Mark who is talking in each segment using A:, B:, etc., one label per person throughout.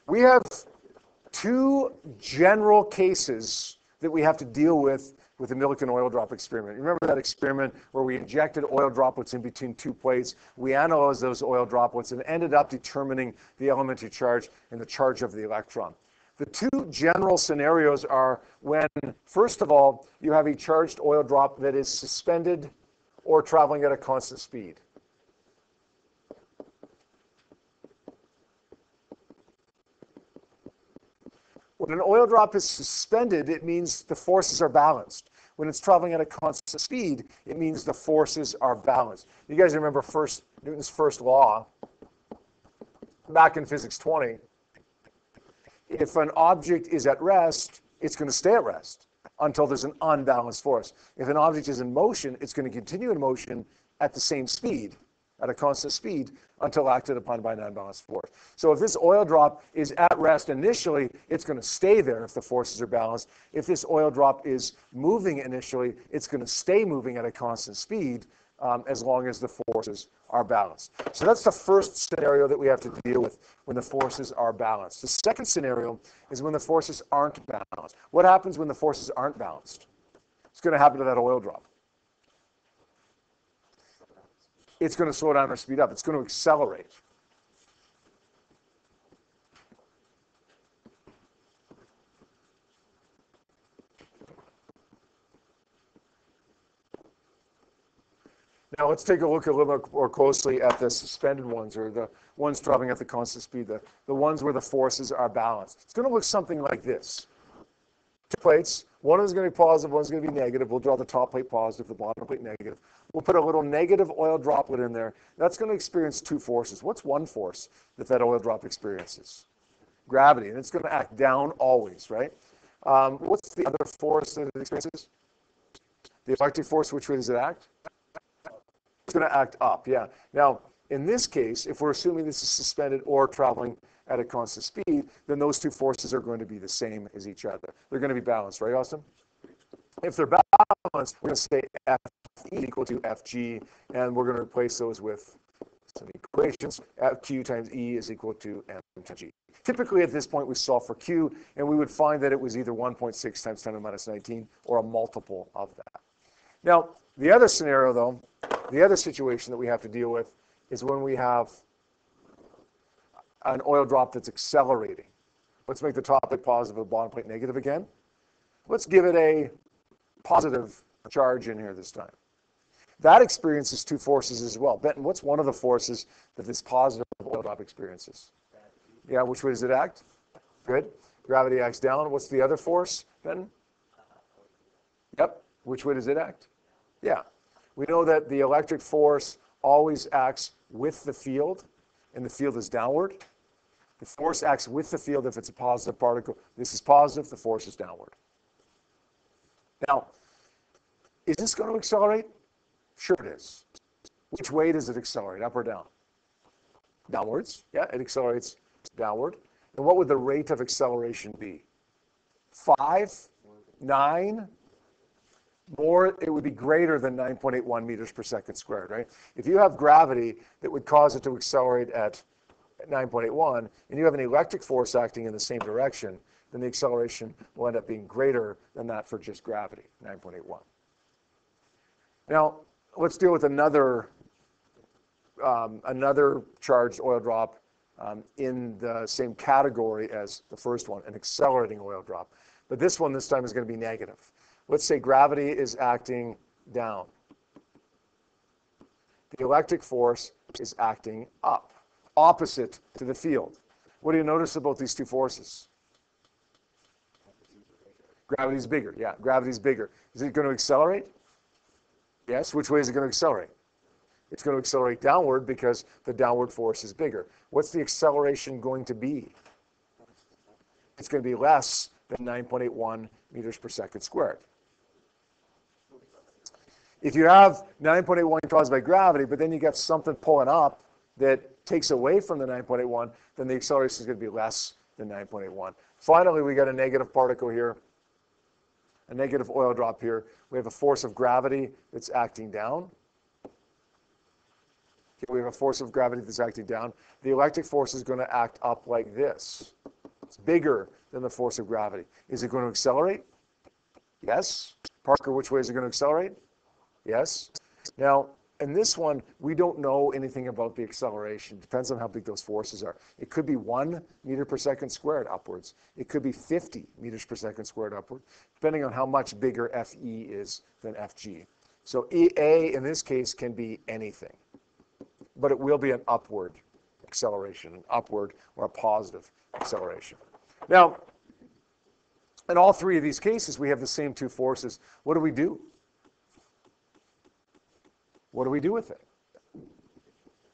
A: We have two general cases that we have to deal with the Millikan oil drop experiment. You remember that experiment where we injected oil droplets in between two plates, we analyzed those oil droplets and ended up determining the elementary charge and the charge of the electron. The two general scenarios are when, first of all, you have a charged oil drop that is suspended or traveling at a constant speed. When an oil drop is suspended, it means the forces are balanced. When it's traveling at a constant speed, it means the forces are balanced. You guys remember Newton's first law back in Physics 20. If an object is at rest, it's going to stay at rest until there's an unbalanced force. If an object is in motion, it's going to continue in motion at the same speed, at a constant speed, until acted upon by an unbalanced force. So if this oil drop is at rest initially, it's going to stay there if the forces are balanced. If this oil drop is moving initially, it's going to stay moving at a constant speed as long as the forces are balanced. So that's the first scenario that we have to deal with when the forces are balanced. The second scenario is when the forces aren't balanced. What happens when the forces aren't balanced? It's going to happen to that oil drop. It's going to slow down or speed up. It's going to accelerate. Now let's take a look a little bit more closely at the suspended ones, or the ones traveling at the constant speed, the ones where the forces are balanced. It's going to look something like this. Two plates. One is going to be positive, one is going to be negative. We'll draw the top plate positive, the bottom plate negative. We'll put a little negative oil droplet in there. That's going to experience two forces. What's one force that oil drop experiences? Gravity, and it's going to act down always, right? What's the other force that it experiences? The electric force. Which way does it act? It's going to act up, yeah. Now, in this case, if we're assuming this is suspended or traveling at a constant speed, then those two forces are going to be the same as each other. They're going to be balanced, right, Austin? If they're balanced, we're going to say Fe equal to Fg, and we're going to replace those with some equations. Q times E is equal to M times G. Typically, at this point, we solve for Q, and we would find that it was either 1.6 times 10 to the minus 19 or a multiple of that. Now, the other scenario, though, the other situation that we have to deal with is when we have an oil drop that's accelerating. Let's make the top plate positive and the bottom plate negative again. Let's give it a positive charge in here this time. That experiences two forces as well. Benton, what's one of the forces that this positive oil drop experiences? Yeah, which way does it act? Good. Gravity acts down. What's the other force, Benton? Yep. Which way does it act? Yeah. We know that the electric force always acts with the field, and the field is downward. The force acts with the field if it's a positive particle. This is positive, the force is downward. Now, is this going to accelerate? Sure it is. Which way does it accelerate, up or down? Downwards. Yeah, it accelerates downward. And what would the rate of acceleration be? 5, 9, or it would be greater than 9.81 meters per second squared, right? If you have gravity that would cause it to accelerate at 9.81, and you have an electric force acting in the same direction, then the acceleration will end up being greater than that for just gravity, 9.81. Now, let's deal with another charged oil drop in the same category as the first one, an accelerating oil drop. But this one this time is going to be negative. Let's say gravity is acting down. The electric force is acting up, opposite to the field. What do you notice about these two forces? Gravity's bigger. Yeah, gravity's bigger. Is it going to accelerate? Yes. Which way is it going to accelerate? It's going to accelerate downward because the downward force is bigger. What's the acceleration going to be? It's going to be less than 9.81 meters per second squared. If you have 9.81 caused by gravity, but then you get something pulling up that takes away from the 9.81, then the acceleration is going to be less than 9.81. Finally, we got a negative particle here, a negative oil drop here. We have a force of gravity that's acting down. Okay, we have a force of gravity that's acting down. The electric force is going to act up like this. It's bigger than the force of gravity. Is it going to accelerate? Yes. Parker, which way is it going to accelerate? Yes. Now, in this one, we don't know anything about the acceleration. It depends on how big those forces are. It could be 1 meter per second squared upwards. It could be 50 meters per second squared upward, depending on how much bigger FE is than FG. So EA, in this case, can be anything, but it will be an upward acceleration, an upward or a positive acceleration. Now, in all three of these cases, we have the same two forces. What do we do? What do we do with it?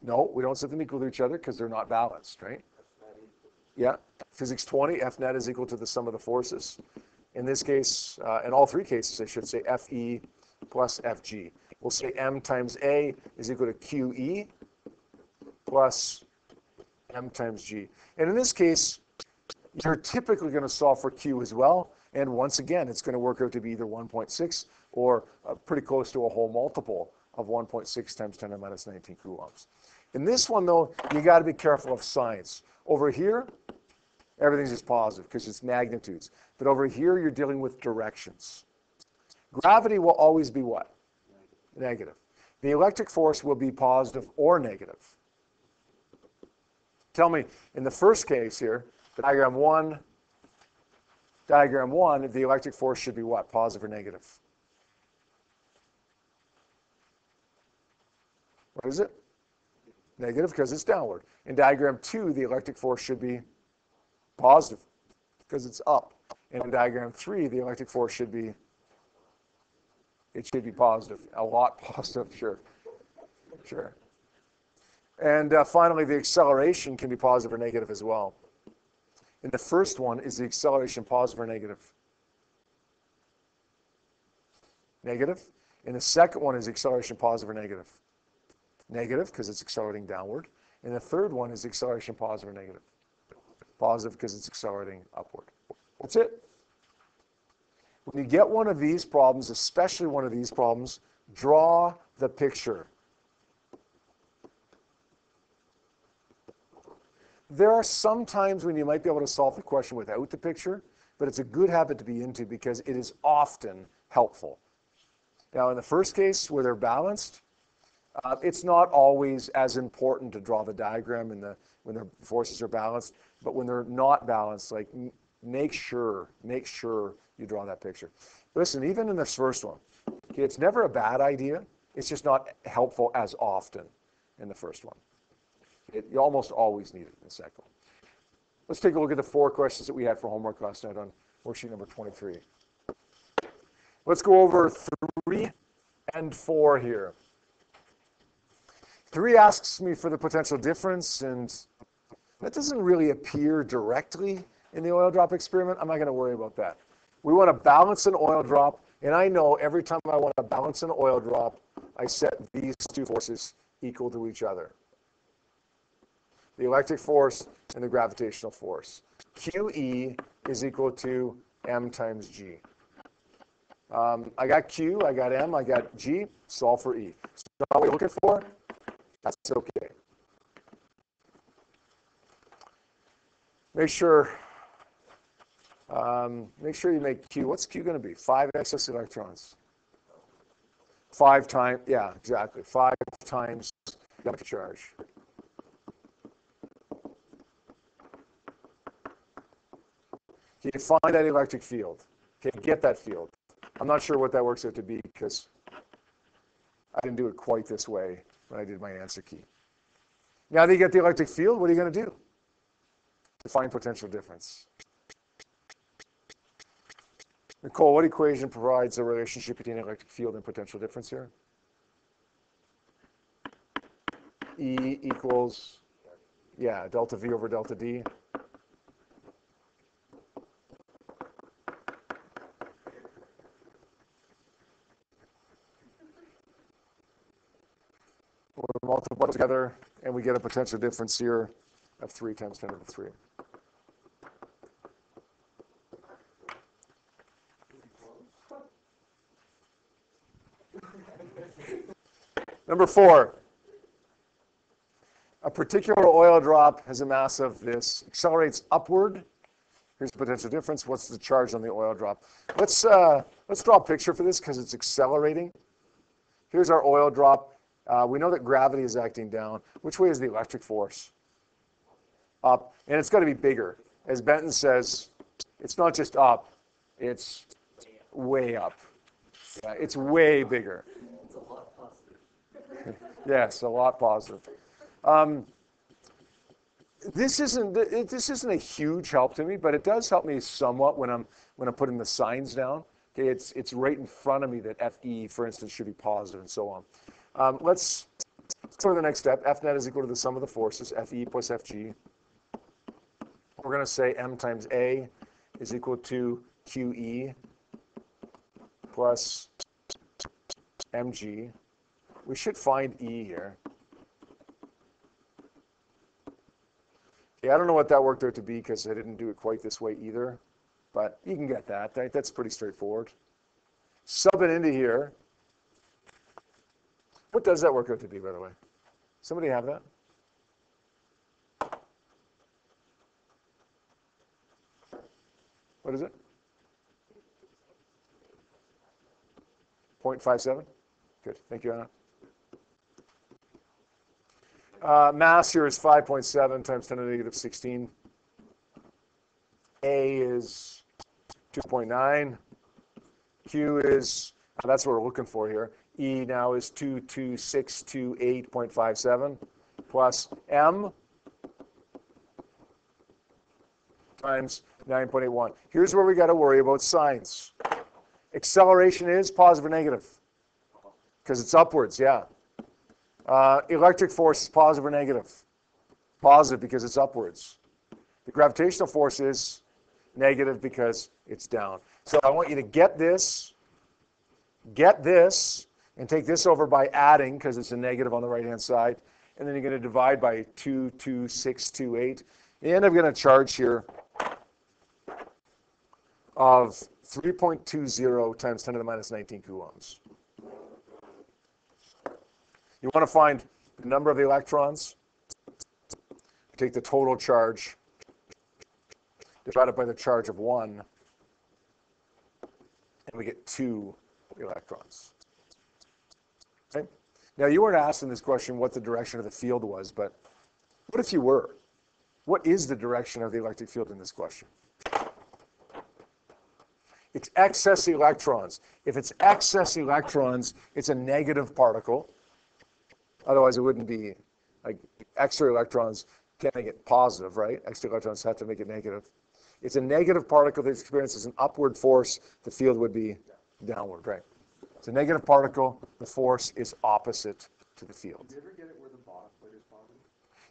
A: No, we don't set them equal to each other because they're not balanced, right? Yeah. Physics 20, F net is equal to the sum of the forces. In this case, in all three cases, I should say FE plus FG. We'll say M times A is equal to QE plus M times G. And in this case, you're typically going to solve for Q as well. And once again, it's going to work out to be either 1.6 or pretty close to a whole multiple of 1.6 times 10 to the minus 19 coulombs. In this one, though, you got to be careful of signs. Over here, everything's just positive because it's magnitudes. But over here, you're dealing with directions. Gravity will always be what? Negative. The electric force will be positive or negative. Tell me, in the first case here, diagram one, the electric force should be what? Positive or negative? What is it? Negative because it's downward. In diagram 2, the electric force should be positive because it's up. And in diagram 3, the electric force should be positive. A lot positive, sure. Sure. And finally, the acceleration can be positive or negative as well. In the first one, is the acceleration positive or negative? Negative. In the second one, is the acceleration positive or negative? Negative, because it's accelerating downward. And the third one, is the acceleration positive or negative? Positive, because it's accelerating upward. That's it. When you get one of these problems, especially one of these problems, draw the picture. There are some times when you might be able to solve the question without the picture, but it's a good habit to be into because it is often helpful. Now, in the first case, where they're balanced, it's not always as important to draw the diagram when the forces are balanced, but when they're not balanced, like make sure you draw that picture. Listen, even in this first one, okay, it's never a bad idea. It's just not helpful as often in the first one. You almost always need it in the second one. Let's take a look at the 4 questions that we had for homework last night on worksheet number 23. Let's go over 3 and 4 here. 3 asks me for the potential difference, and that doesn't really appear directly in the oil drop experiment. I'm not going to worry about that. We want to balance an oil drop, and I know every time I want to balance an oil drop, I set these 2 forces equal to each other. The electric force and the gravitational force. QE is equal to M times G. I got Q, I got M, I got G, solve for E. So what we're looking for, that's okay. Make sure you make Q. What's Q going to be? 5 excess electrons. 5 times, yeah, exactly. 5 times the charge. Okay, find that electric field. Okay, get that field. I'm not sure what that works out to be because I didn't do it quite this way when I did my answer key. Now that you get the electric field, what are you going to do? Define potential difference. Nicole, what equation provides a relationship between electric field and potential difference here? E equals, yeah, delta V over delta D. We'll multiply together, and we get a potential difference here of 3 times 10 to the 3. Number 4. A particular oil drop has a mass of this, accelerates upward Here's the potential difference. What's the charge on the oil drop? Let's draw a picture for this because it's accelerating. Here's our oil drop. We know that gravity is acting down. Which way is the electric force? Up. And it's got to be bigger. As Benton says, it's not just up, it's way up. Yeah, it's way bigger.
B: It's a lot positive.
A: Yes, a lot positive. This isn't a huge help to me, but it does help me somewhat when I'm putting the signs down. Okay, it's right in front of me that FE, for instance, should be positive and so on. Let's go to the next step. F net is equal to the sum of the forces, FE plus FG. We're going to say M times A is equal to QE plus mg. We should find E here. Okay, I don't know what that worked out to be because I didn't do it quite this way either, but you can get that. That's pretty straightforward. Sub it into here. What does that work out to be, by the way? Somebody have that? What is it? 0.57? Good. Thank you, Anna. Mass here is 5.7 times 10 to the negative 16. A is 2.9. Q is, that's what we're looking for here. E now is 22628.57 plus M times 9.81. Here's where we got to worry about signs. Acceleration is positive or negative? Because it's upwards, yeah. Electric force is positive or negative? Positive because it's upwards. The gravitational force is negative because it's down. So I want you to get this, and take this over by adding, because it's a negative on the right-hand side, and then you're going to divide by 22628. And I'm going to charge here of 3.20 times 10 to the minus 19 coulombs. You want to find the number of the electrons. Take the total charge, divide it by the charge of 1, and we get 2 electrons. Okay? Now, you weren't asked in this question what the direction of the field was, but what if you were? What is the direction of the electric field in this question? It's excess electrons. If it's excess electrons, it's a negative particle. Otherwise, it wouldn't be like extra electrons can't make it positive, right? Extra electrons have to make it negative. It's a negative particle that experiences an upward force. The field would be downward, right? It's a negative particle. The force is opposite to the field.
B: Did you ever get it where the bottom plate is positive?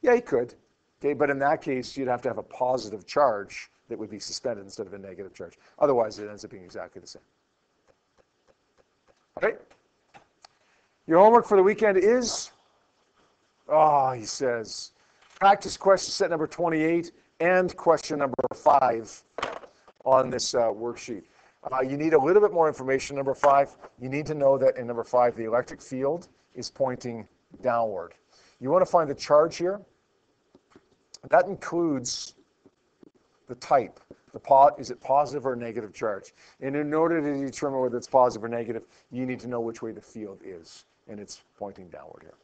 A: Yeah, you could. Okay, but in that case, you'd have to have a positive charge that would be suspended instead of a negative charge. Otherwise, it ends up being exactly the same. Okay? Your homework for the weekend is, he says, practice question set number 28 and question number 5 on this worksheet. You need a little bit more information, number 5. You need to know that in number 5, the electric field is pointing downward. You want to find the charge here. That includes the type. Is it positive or negative charge? And in order to determine whether it's positive or negative, you need to know which way the field is. And it's pointing downward here.